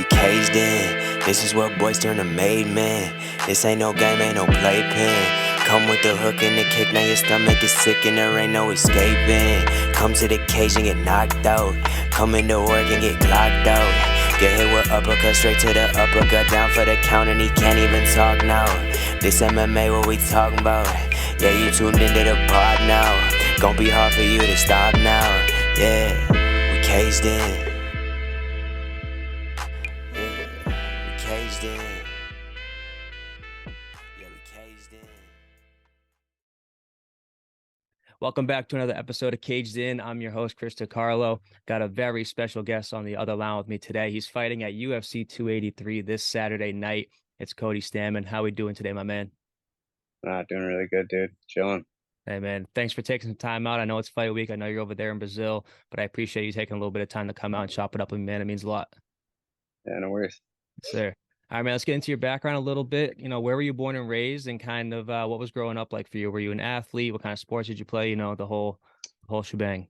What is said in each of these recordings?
you caged in. This is what boys turn to made men. This ain't no game, ain't no playpen. Come with the hook and the kick, now your stomach is sick and there ain't no escaping. Come to the cage and get knocked out. Come into work and get clocked out. Get hit with uppercut, straight to the uppercut, down for the count and he can't even talk now. This MMA, what we talking about? Yeah, you tuned into the pod now. Gon' be hard for you to stop now. Yeah, we caged in. Yeah, we caged in. Yeah, we caged in. Welcome back to another episode of Caged In. I'm your host, Chris DiCarlo. Got a very special guest on the other line with me today. He's fighting at UFC 283 this Saturday night. It's Cody Stamann. How we doing today, my man? Doing really good, dude. Chilling. Hey, man, thanks for taking some time out. I know it's fight week. I know you're over there in Brazil, but I appreciate you taking a little bit of time to come out and chop it up with me, man. It means a lot. Yeah, no worries. Yes, sir. All right, man, let's get into your background a little bit. Where were you born and raised and kind of what was growing up like for you? Were you an athlete? What kind of sports did you play? The whole shebang.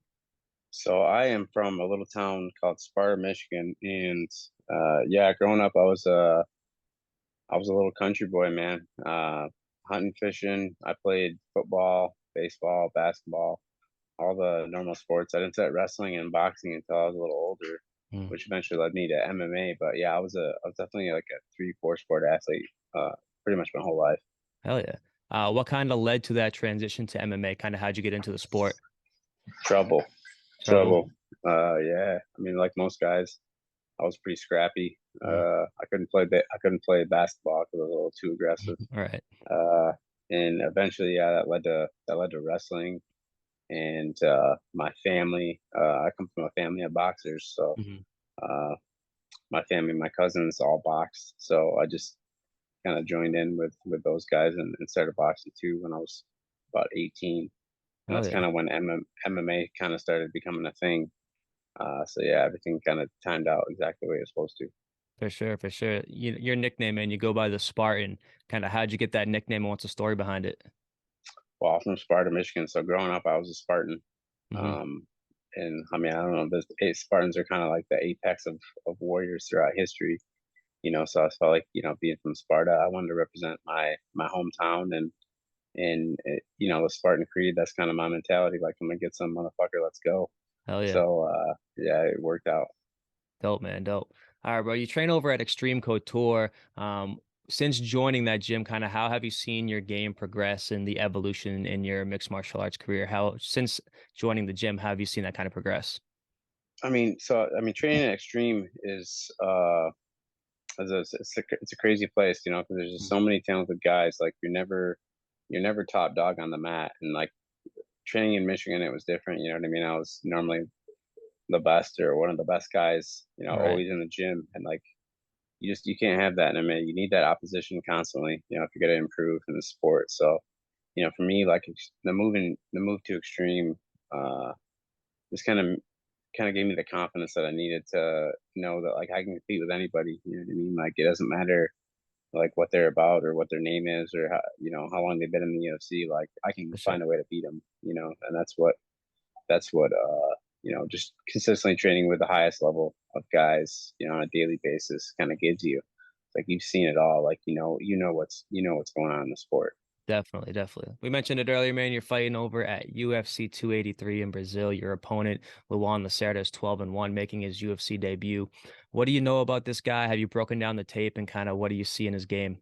So I am from a little town called Sparta, Michigan, and yeah, growing up, I was a little country boy, man. Hunting, fishing. I played football, baseball, basketball, all the normal sports. I didn't start wrestling and boxing until I was a little older, Mm, which eventually led me to MMA. But yeah, I was definitely like a 3, 4 sport athlete, pretty much my whole life. hell yeah. What kind of led to that transition to MMA? Kind of how'd you get into the sport? Trouble, Trouble. trouble. Yeah. I mean, like most guys, I was pretty scrappy. Mm, I couldn't play basketball because I was a little too aggressive. all right. Uh, and eventually, yeah, that led to wrestling. And my family, I come from a family of boxers, so Hmm. uh, my family, my cousins, all boxed. So I just kind of joined in with those guys and started boxing too when I was about 18. And Hell that's kind yeah. of when MMA kind of started becoming a thing. So yeah, everything kind of timed out exactly the way it's supposed to. For sure, for sure. Your nickname, man, you go by the Spartan. Kind of how'd you get that nickname and what's the story behind it? Well, I'm from Sparta, Michigan. So growing up, I was a Spartan. Hmm. Um, and I mean, I don't know, the eight Spartans are kind of like the apex of warriors throughout history, So I felt like, being from Sparta, I wanted to represent my hometown the Spartan Creed. That's kind of my mentality. Like, I'm gonna get some motherfucker. Let's go. Hell yeah. So yeah, it worked out. Dope, man. Dope. All right, bro. You train over at Xtreme Couture. Since joining that gym, kind of how have you seen your game progress and the evolution in your mixed martial arts career? How, since joining the gym, how have you seen that kind of progress? Training at Extreme it's a crazy place, because there's just Mm, so many talented guys. Like you're never top dog on the mat, and like training in Michigan, it was different. You know what I mean? I was normally the best or one of the best guys, right. always in the gym, and like you can't have that in a minute. You need that opposition constantly, if you're gonna improve in the sport. So, for me, like the move to Extreme, uh, just kind of gave me the confidence that I needed to know that like I can compete with anybody. You know what I mean? Like it doesn't matter like what they're about or what their name is or how long they've been in the UFC. Like I can For sure. find a way to beat them. And that's what just consistently training with the highest level of guys, on a daily basis kind of gives you. Like you've seen it all. Like what's going on in the sport. Definitely, definitely. We mentioned it earlier, man. You're fighting over at UFC 283 in Brazil. Your opponent, Luan Lacerda, is 12-1, making his UFC debut. What do you know about this guy? Have you broken down the tape and kind of what do you see in his game?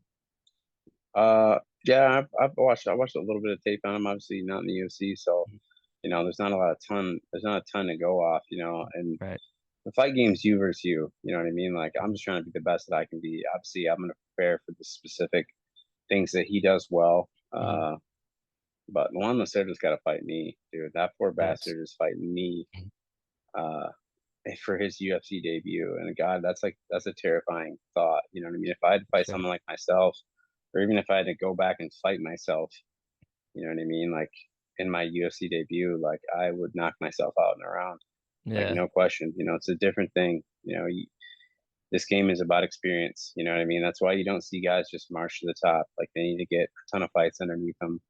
Yeah, I watched a little bit of tape on him. Obviously, not in the UFC, so there's not a ton to go off, and Right. the fight game's you versus you. You know what I mean? Like I'm just trying to be the best that I can be. Obviously, I'm gonna prepare for the specific things that he does well. Hmm. But Luan Lacerda's got to fight me, dude. That poor Facts. bastard is fighting me uh, for his UFC debut. And God, that's a terrifying thought. You know what I mean? If I had to fight Sure. someone like myself, or even if I had to go back and fight myself, you know what I mean? Like in my UFC debut, like I would knock myself out in a round, like Yeah. no question. It's a different thing. This game is about experience. You know what I mean? That's why you don't see guys just march to the top. Like they need to get a ton of fights underneath them,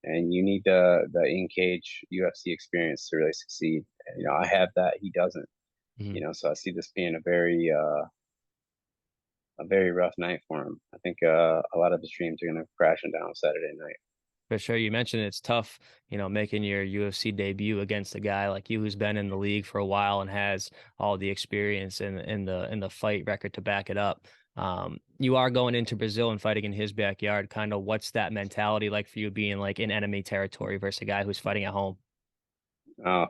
and you need the in cage UFC experience to really succeed. And, I have that. He doesn't. Hmm. So I see this being a very a very rough night for him. I think a lot of his dreams are gonna crash him down Saturday night. For sure. You mentioned it's tough, making your UFC debut against a guy like you who's been in the league for a while and has all the experience and in the fight record to back it up. You are going into Brazil and fighting in his backyard. Kind of what's that mentality like for you being like in enemy territory versus a guy who's fighting at home?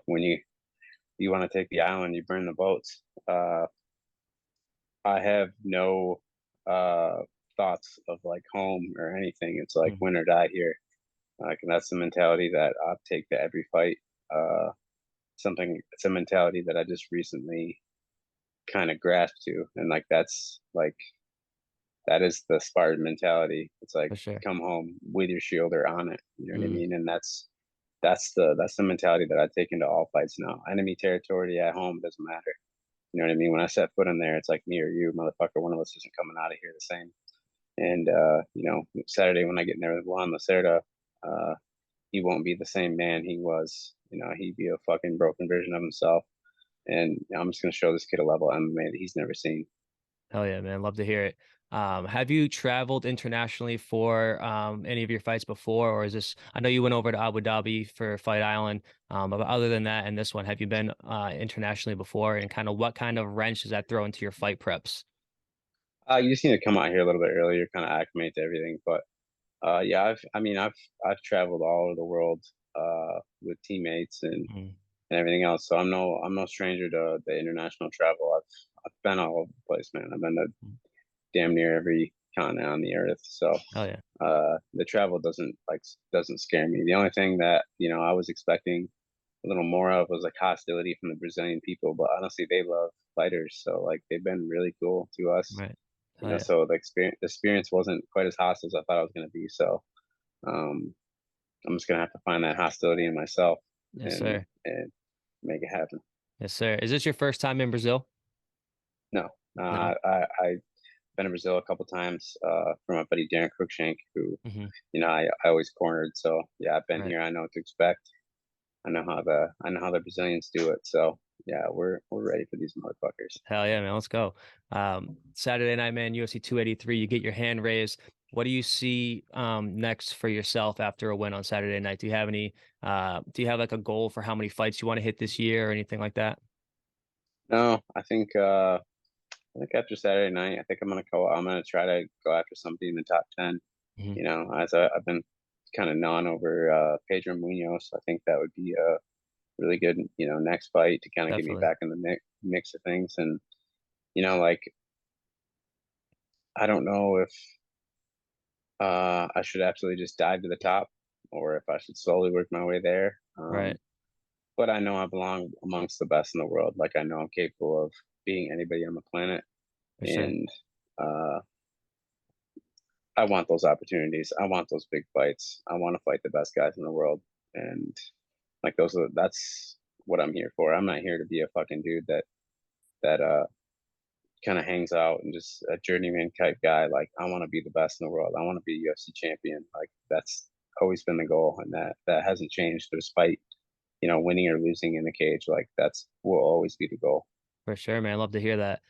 When you want to take the island, you burn the boats. I have no thoughts of like home or anything. It's like Mm, win or die here. Like, and that's the mentality that I take to every fight. It's a mentality that I just recently kind of grasped to, and like that is the Spartan mentality. It's like for sure. come home with your shield or on it. You know what I Mm, mean? And that's the mentality that I take into all fights now. Enemy territory at home doesn't matter. You know what I mean? When I set foot in there, it's like me or you, motherfucker. One of us isn't coming out of here the same. And Saturday when I get in there with Luan Lacerda, uh, he won't be the same man he was. He'd be a fucking broken version of himself. And I'm just gonna show this kid a level of MMA that he's never seen. hell yeah, man. Love to hear it. Have you traveled internationally for any of your fights before, or is this? I know you went over to Abu Dhabi for Fight Island, but other than that, and this one, have you been internationally before? And kind of what kind of wrench does that throw into your fight preps? You just need to come out here a little bit earlier, kind of acclimate to everything. But yeah, I've traveled all over the world with teammates Mm, and everything else. So I'm no stranger to the international travel. I've been all over the place, man. I've been to mm. damn near every continent on the earth. So Hell yeah. the travel doesn't scare me. The only thing that I was expecting a little more of was like hostility from the Brazilian people, but honestly, they love fighters, so like they've been really cool to us. Right. Hell yeah. So the experience wasn't quite as hostile as I thought it was going to be. So um, I'm just gonna have to find that hostility in myself Yes, and sir. make it happen. Yes, sir. Is this your first time in Brazil? No, No. I've been to Brazil a couple times for my buddy Darren Cruikshank, who Hmm. I always cornered. So yeah, I've been Right. here. I know what to expect. I know how the Brazilians do it. So yeah, we're ready for these motherfuckers. Hell yeah, man. Let's go. Saturday night, man, UFC 283, you get your hand raised. What do you see next for yourself after a win on Saturday night? Do you have like a goal for how many fights you want to hit this year or anything like that? No, I think after Saturday night, I think I'm gonna try to go after somebody in the top 10. Hmm. As I've been kind of gnawing over Pedro Munoz. I think that would be a really good next fight to kind of get me Definitely. back in the mix of things. And like I don't know if I should absolutely just dive to the top or if I should slowly work my way there. Right. But I know I belong amongst the best in the world. Like I know I'm capable of being anybody on the planet, For sure. and uh, I want those opportunities. I want those big fights. I want to fight the best guys in the world, and like that's what I'm here for. I'm not here to be a fucking dude that kind of hangs out and just a journeyman type guy. Like I want to be the best in the world. I want to be a UFC champion. Like that's always been the goal, and that hasn't changed despite winning or losing in the cage. Like that's will always be the goal. For sure, man. Love to hear that.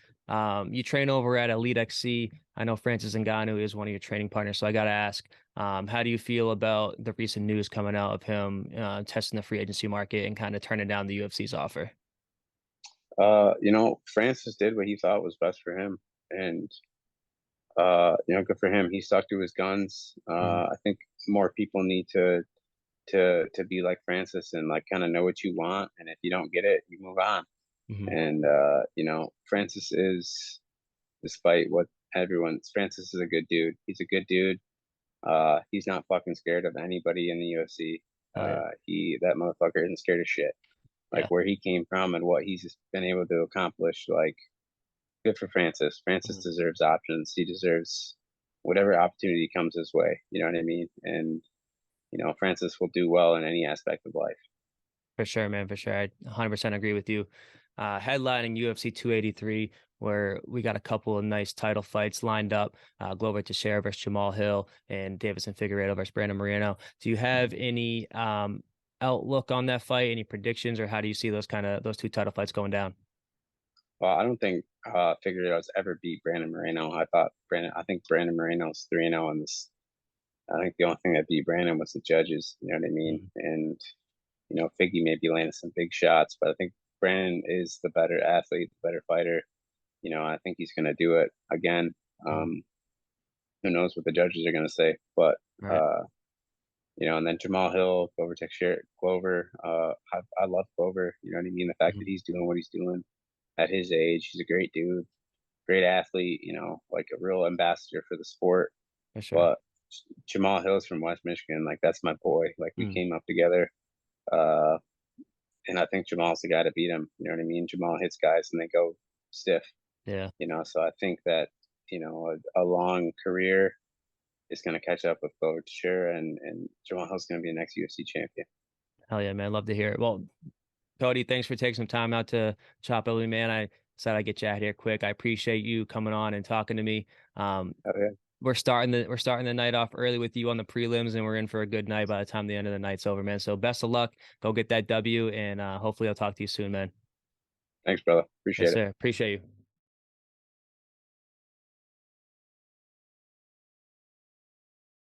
You train over at Elite XC. I know Francis Ngannou is one of your training partners, so I got to ask, how do you feel about the recent news coming out of him testing the free agency market and kind of turning down the UFC's offer? Francis did what he thought was best for him, and good for him. He stuck to his guns. Mm, I think more people need to be like Francis and like kind of know what you want, and if you don't get it, you move on. hmm. And Francis is, despite what Francis is a good dude. He's a good dude. He's not fucking scared of anybody in the UFC. Oh yeah, That motherfucker isn't scared of shit. Like yeah. where he came from and what he's been able to accomplish. Like good for Francis. Francis Mhm. deserves options. He deserves whatever opportunity comes his way. You know what I mean? And Francis will do well in any aspect of life. For sure, man. For sure, I 100% agree with you. Headlining UFC 283, where we got a couple of nice title fights lined up. Glover Teixeira versus Jamal Hill and Davison Figueiredo versus Brandon Moreno. Do you have any outlook on that fight? Any predictions, or how do you see those two title fights going down? Well, I don't think Figueroa's ever beat Brandon Moreno. I think Brandon Moreno's 3-0 on this. I think the only thing that beat Brandon was the judges. You know what I mean? Mhm. And Figgy may be landing some big shots, but I think Brandon is the better athlete, the better fighter. I think he's going to do it again. Mhm. Who knows what the judges are going to say? But Right. uh, and then Jamal Hill, Glover Teixeira, Glover. I love Glover. You know what I mean? The fact that Mhm. he's doing what he's doing at his age, he's a great dude, great athlete. Like a real ambassador for the sport. For sure. But Jamal Hill's from West Michigan. Like that's my boy. Like we Mhm. came up together. Uh, and I think Jamal's the guy to beat him. You know what I mean? Jamal hits guys and they go stiff. Yeah. So I think that a long career is going to catch up with Glover Teixeira, and Jamal Hill's going to be the next UFC champion. Hell yeah, man. Love to hear it. Well, Cody, thanks for taking some time out to chop it with me, man. I said I'd get you out here quick. I appreciate you coming on and talking to me. Oh, yeah. We're starting the night off early with you on the prelims, and we're in for a good night by the time the end of the night's over, man. So best of luck. Go get that W, and hopefully I'll talk to you soon, man. Thanks, brother. Yes, Appreciate it. sir. Appreciate you.